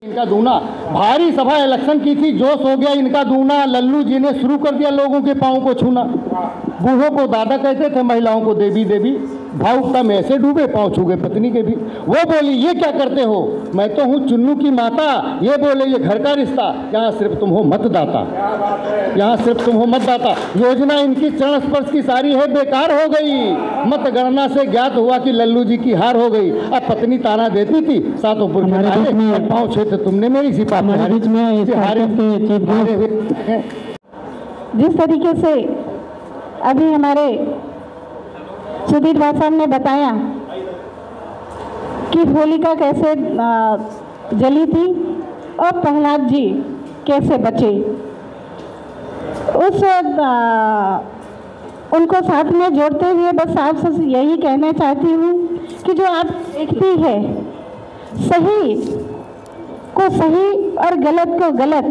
इनका दूना भारी सभा इलेक्शन की थी, जोश हो गया इनका दूना। लल्लू जी ने शुरू कर दिया लोगों के पाँव को छूना। बूढ़ों को दादा कहते थे, महिलाओं को देवी देवी। भावुकता में ऐसे डूबे, पाँव छू गए पत्नी के भी। वो बोली ये क्या करते हो, मैं तो हूँ चुन्नू की माता। ये बोले ये घर का रिश्ता, यहाँ सिर्फ तुम हो मतदाता, यहाँ सिर्फ तुम हो मतदाता। योजना इनकी चरण स्पर्श की सारी है बेकार हो गई। मतगणना से ज्ञात हुआ कि लल्लू जी की हार हो गई। अब पत्नी ताना देती थी, सातों पाँव छेद तुमने मेरी सिपा। जिस तरीके से अभी हमारे सुधीर भाई साहब ने बताया कि होलिका कैसे जली थी और प्रहलाद जी कैसे बचे, उस उनको साथ में जोड़ते हुए बस आपसे यही कहना चाहती हूँ कि जो आप देखती है, सही को सही और गलत को गलत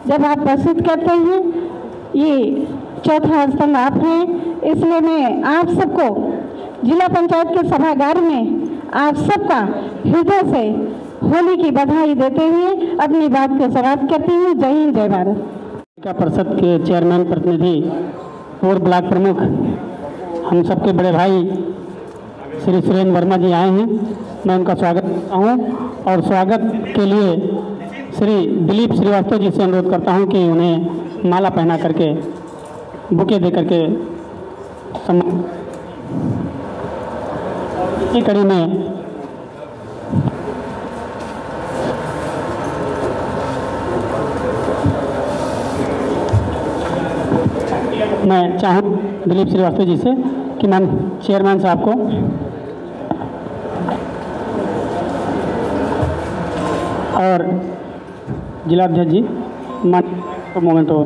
जब आप प्रस्तुत करते हैं, ये चौथा स्तंभ आप हैं। इसलिए मैं आप सबको जिला पंचायत के सभागार में आप सबका हृदय से होली की बधाई देते हुए अपनी बात को समाप्त करती हूँ। जय हिंद, जय भारत। का परिषद के चेयरमैन प्रतिनिधि और ब्लॉक प्रमुख हम सबके बड़े भाई श्री सुरेंद्र वर्मा जी आए हैं, मैं उनका स्वागत करता हूँ। और स्वागत के लिए श्री दिलीप श्रीवास्तव जी से अनुरोध करता हूँ कि उन्हें माला पहना करके बुके दे करके सम्मान। इसी कड़ी में मैं चाहूँ दिलीप श्रीवास्तव जी से कि मैं चेयरमैन साहब को और जिलाध्यक्ष जी मान मोमेंट हो।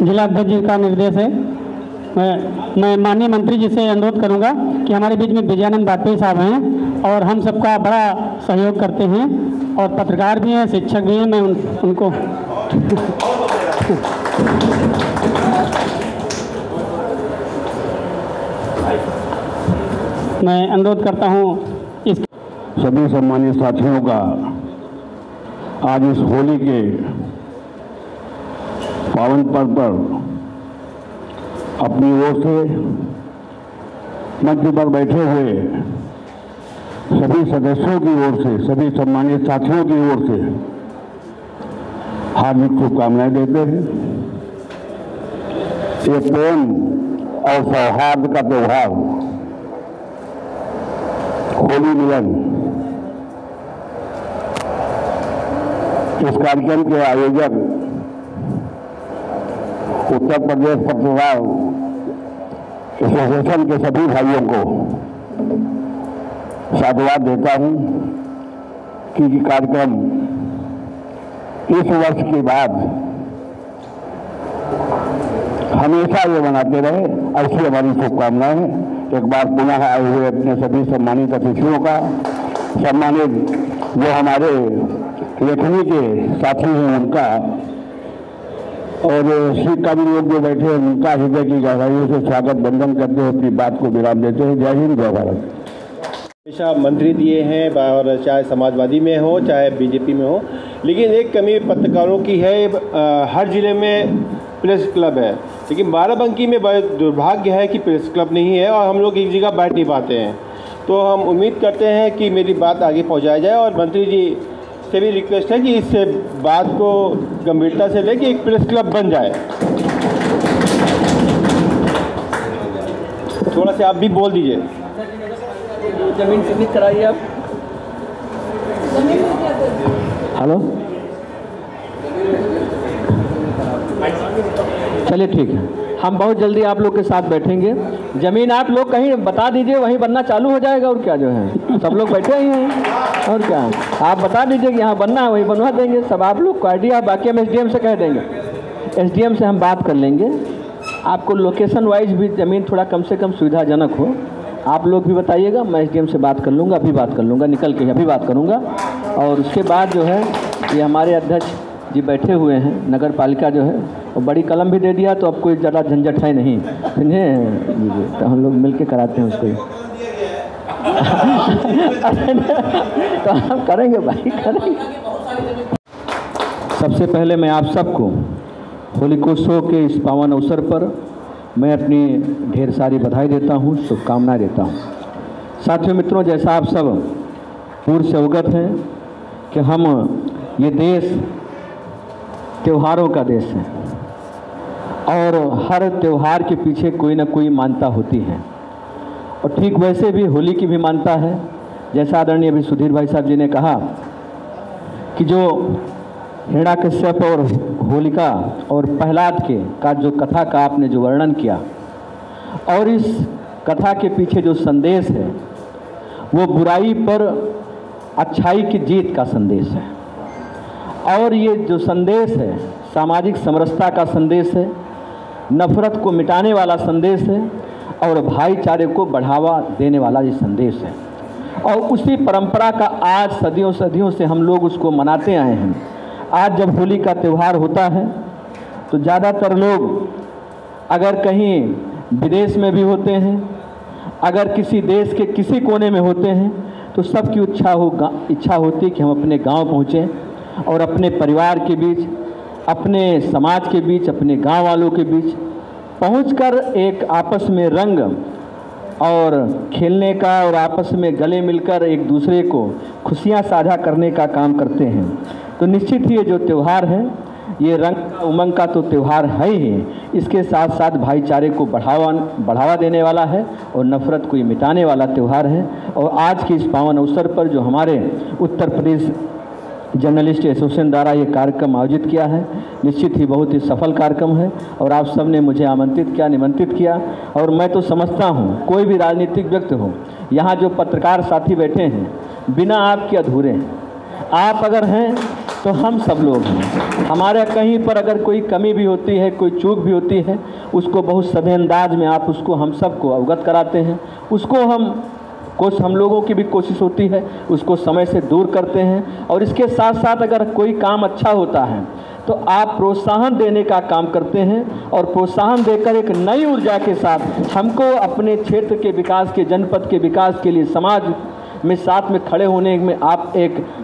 जिलाध्यक्ष जी का निर्देश है। मैं माननीय मंत्री जी से अनुरोध करूंगा कि हमारे बीच में विजयानंद वाजपेयी साहब हैं और हम सबका बड़ा सहयोग करते हैं और पत्रकार भी हैं, शिक्षक भी हैं। मैं उनको मैं अनुरोध करता हूं इस सभी सम्मानित साथियों का आज इस होली के पावन पर्व पर अपनी ओर से मंच पर बैठे हुए सभी सदस्यों की ओर से, सभी सम्मानित साथियों की ओर से हार्दिक शुभकामनाएं देते हैं। ये प्रेम और सौहार्द का त्योहार होली मिलन, इस कार्यक्रम के आयोजक उत्तर प्रदेश पत्रकार एसोसिएशन के सभी भाइयों को साधुवाद देता हूं कि कार्यक्रम इस वर्ष के बाद हमेशा ये बनाते रहे, ऐसी हमारी शुभकामनाएं हैं। एक बार पुनः आए हुए अपने सभी सम्मानित अतिथियों का, सम्मानित जो हमारे लेखनी के साथी हैं उनका, और शिक्षक लोग जो बैठे हैं उनका हृदय की गहराइयों से स्वागत बंदन करते हुए अपनी बात को विराम देते हैं। जय हिंद, जय भारत। हमेशा मंत्री दिए हैं, और चाहे समाजवादी में हो चाहे बीजेपी में हो, लेकिन एक कमी पत्रकारों की है। हर जिले में प्रेस क्लब है, लेकिन बाराबंकी में बड़ा दुर्भाग्य है कि प्रेस क्लब नहीं है और हम लोग एक जगह बैठ नहीं पाते हैं। तो हम उम्मीद करते हैं कि मेरी बात आगे पहुंचाई जाए और मंत्री जी से भी रिक्वेस्ट है कि इस बात को गंभीरता से लेकर एक प्रेस क्लब बन जाए। थोड़ा सा आप भी बोल दीजिए। जमीन चिन्हित कराइए आप। हेलो, चलिए ठीक है, हम बहुत जल्दी आप लोग के साथ बैठेंगे। जमीन आप लोग कहीं बता दीजिए, वहीं बनना चालू हो जाएगा। और क्या जो है सब लोग बैठे ही हैं, और क्या आप बता दीजिए कि यहाँ बनना है, वहीं बनवा देंगे। सब आप लोग को आइडिया, बाकी हम एसडीएम से कह देंगे, एसडीएम से हम बात कर लेंगे। आपको लोकेशन वाइज भी ज़मीन थोड़ा कम से कम सुविधाजनक हो, आप लोग भी बताइएगा, मैं एसडीएम से बात कर लूँगा, अभी बात कर लूँगा, निकल के अभी बात करूँगा। और उसके बाद जो है ये हमारे अध्यक्ष जी बैठे हुए हैं, नगर पालिका जो है, और बड़ी कलम भी दे दिया, तो अब कोई ज़्यादा झंझट है नहीं, समझे, तो हम लोग मिल के कराते हैं उसको। तो हम करेंगे भाई, करेंगे। सबसे पहले मैं आप सबको होलिकोत्सव के इस पावन अवसर पर मैं अपनी ढेर सारी बधाई देता हूँ, शुभकामनाएं देता हूँ। साथियों मित्रों, जैसा आप सब पूर्व से अवगत हैं कि हम ये देश त्योहारों का देश है और हर त्यौहार के पीछे कोई ना कोई मान्यता होती है, और ठीक वैसे भी होली की भी मान्यता है। जैसा आदरणीय अभी सुधीर भाई साहब जी ने कहा कि जो हिरण्याकश्यप और होलिका और प्रहलाद के का जो कथा का आपने जो वर्णन किया, और इस कथा के पीछे जो संदेश है वो बुराई पर अच्छाई की जीत का संदेश है। और ये जो संदेश है सामाजिक समरसता का संदेश है, नफरत को मिटाने वाला संदेश है और भाईचारे को बढ़ावा देने वाला ये संदेश है। और उसी परंपरा का आज सदियों सदियों से हम लोग उसको मनाते आए हैं। आज जब होली का त्यौहार होता है तो ज़्यादातर लोग अगर कहीं विदेश में भी होते हैं, अगर किसी देश के किसी कोने में होते हैं, तो सबकी इच्छा होती है कि हम अपने गांव पहुँचें और अपने परिवार के बीच, अपने समाज के बीच, अपने गांव वालों के बीच पहुंचकर एक आपस में रंग और खेलने का और आपस में गले मिलकर एक दूसरे को खुशियां साझा करने का काम करते हैं। तो निश्चित ही ये जो त्यौहार है ये रंग उमंग का तो त्यौहार है ही, इसके साथ साथ भाईचारे को बढ़ावा देने वाला है और नफरत को मिटाने वाला त्यौहार है। और आज के इस पावन अवसर पर जो हमारे उत्तर प्रदेश जर्नलिस्ट एसोसिएशन द्वारा ये कार्यक्रम आयोजित किया है, निश्चित ही बहुत ही सफल कार्यक्रम है और आप सब ने मुझे निमंत्रित किया। और मैं तो समझता हूँ कोई भी राजनीतिक व्यक्ति हो, यहाँ जो पत्रकार साथी बैठे हैं बिना आपके अधूरे हैं। आप अगर हैं तो हम सब लोग हैं। हमारे कहीं पर अगर कोई कमी भी होती है, कोई चूक भी होती है, उसको बहुत सभ्य अंदाज में आप उसको हम सबको अवगत कराते हैं। उसको हम लोगों की भी कोशिश होती है उसको समय से दूर करते हैं। और इसके साथ साथ अगर कोई काम अच्छा होता है तो आप प्रोत्साहन देने का काम करते हैं और प्रोत्साहन देकर एक नई ऊर्जा के साथ हमको अपने क्षेत्र के विकास के, जनपद के विकास के लिए, समाज में साथ में खड़े होने में आप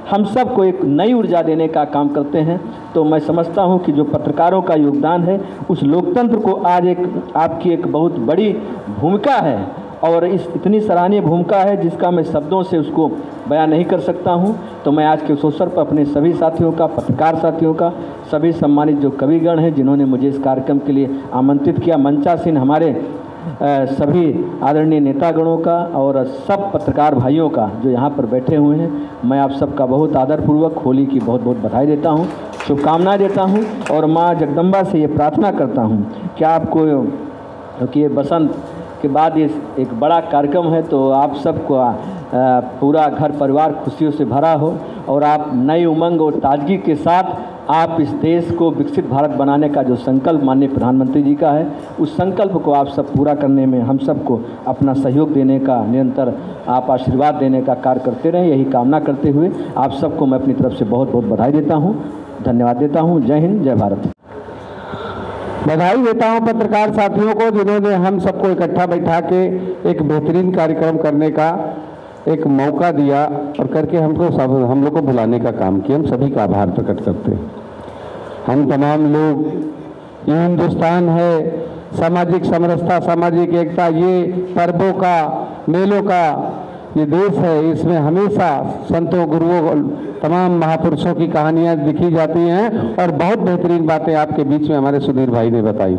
हम सब को एक नई ऊर्जा देने का काम करते हैं। तो मैं समझता हूं कि जो पत्रकारों का योगदान है उस लोकतंत्र को आज आपकी एक बहुत बड़ी भूमिका है और इतनी सराहनीय भूमिका है जिसका मैं शब्दों से उसको बयान नहीं कर सकता हूं। तो मैं आज के उस अवसर पर अपने सभी साथियों का, पत्रकार साथियों का, सभी सम्मानित जो कविगण हैं जिन्होंने मुझे इस कार्यक्रम के लिए आमंत्रित किया, मंचासीन हमारे सभी आदरणीय नेतागणों का और सब पत्रकार भाइयों का जो यहाँ पर बैठे हुए हैं, मैं आप सबका बहुत आदरपूर्वक होली की बहुत बहुत बधाई देता हूँ, शुभकामनाएं देता हूँ। और माँ जगदम्बा से ये प्रार्थना करता हूँ कि आपको, क्योंकि ये बसंत के बाद ये एक बड़ा कार्यक्रम है, तो आप सबको पूरा घर परिवार खुशियों से भरा हो और आप नई उमंग और ताजगी के साथ आप इस देश को विकसित भारत बनाने का जो संकल्प माननीय प्रधानमंत्री जी का है, उस संकल्प को आप सब पूरा करने में हम सबको अपना सहयोग देने का, निरंतर आप आशीर्वाद देने का कार्य करते रहें, यही कामना करते हुए आप सबको मैं अपनी तरफ से बहुत बहुत बधाई देता हूँ, धन्यवाद देता हूँ। जय हिंद, जय भारत। बधाई देता हूँ पत्रकार साथियों को जिन्होंने हम सबको इकट्ठा बैठा के एक बेहतरीन कार्यक्रम करने का एक मौका दिया और करके हम लोग को बुलाने का काम किया। हम सभी का आभार प्रकट करते हैं। हम तमाम लोग, ये हिंदुस्तान है, सामाजिक समरसता, सामाजिक एकता, ये पर्वों का, मेलों का ये देश है। इसमें हमेशा संतों, गुरुओं, तमाम महापुरुषों की कहानियाँ लिखी जाती हैं और बहुत बेहतरीन बातें आपके बीच में हमारे सुधीर भाई ने बताई।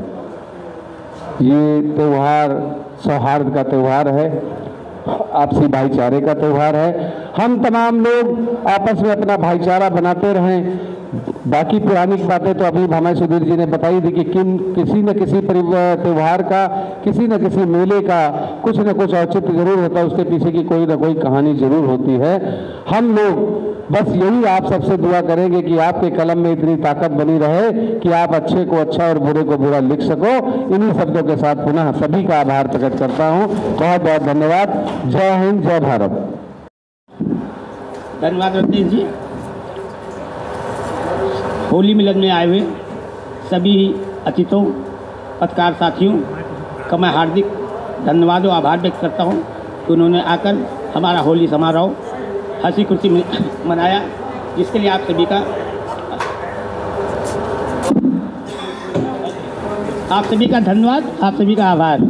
ये त्यौहार सौहार्द का त्यौहार है, आपसी भाईचारे का त्यौहार है। हम तमाम लोग आपस में अपना भाईचारा बनाते रहें, बाकी पुरानी बातें तो अभी हमें सुधीर जी ने बताई थी कि किसी न किसी त्यौहार का, किसी न किसी मेले का कुछ न कुछ औचित्य जरूर होता है, उसके पीछे की कोई ना कोई कहानी जरूर होती है। हम लोग बस यही आप सबसे दुआ करेंगे कि आपके कलम में इतनी ताकत बनी रहे कि आप अच्छे को अच्छा और बुरे को बुरा लिख सको। इन्हीं शब्दों के साथ पुनः सभी का आभार प्रकट करता हूँ। बहुत बहुत धन्यवाद। जय हिंद, जय भारत। धन्यवाद रत्नेश जी। होली मिलन में आए हुए सभी अतिथियों, पत्रकार साथियों का मैं हार्दिक धन्यवाद और आभार व्यक्त करता हूं कि उन्होंने आकर हमारा होली समारोह हंसी खुशी मनाया, जिसके लिए आप सभी का धन्यवाद, आप सभी का आभार।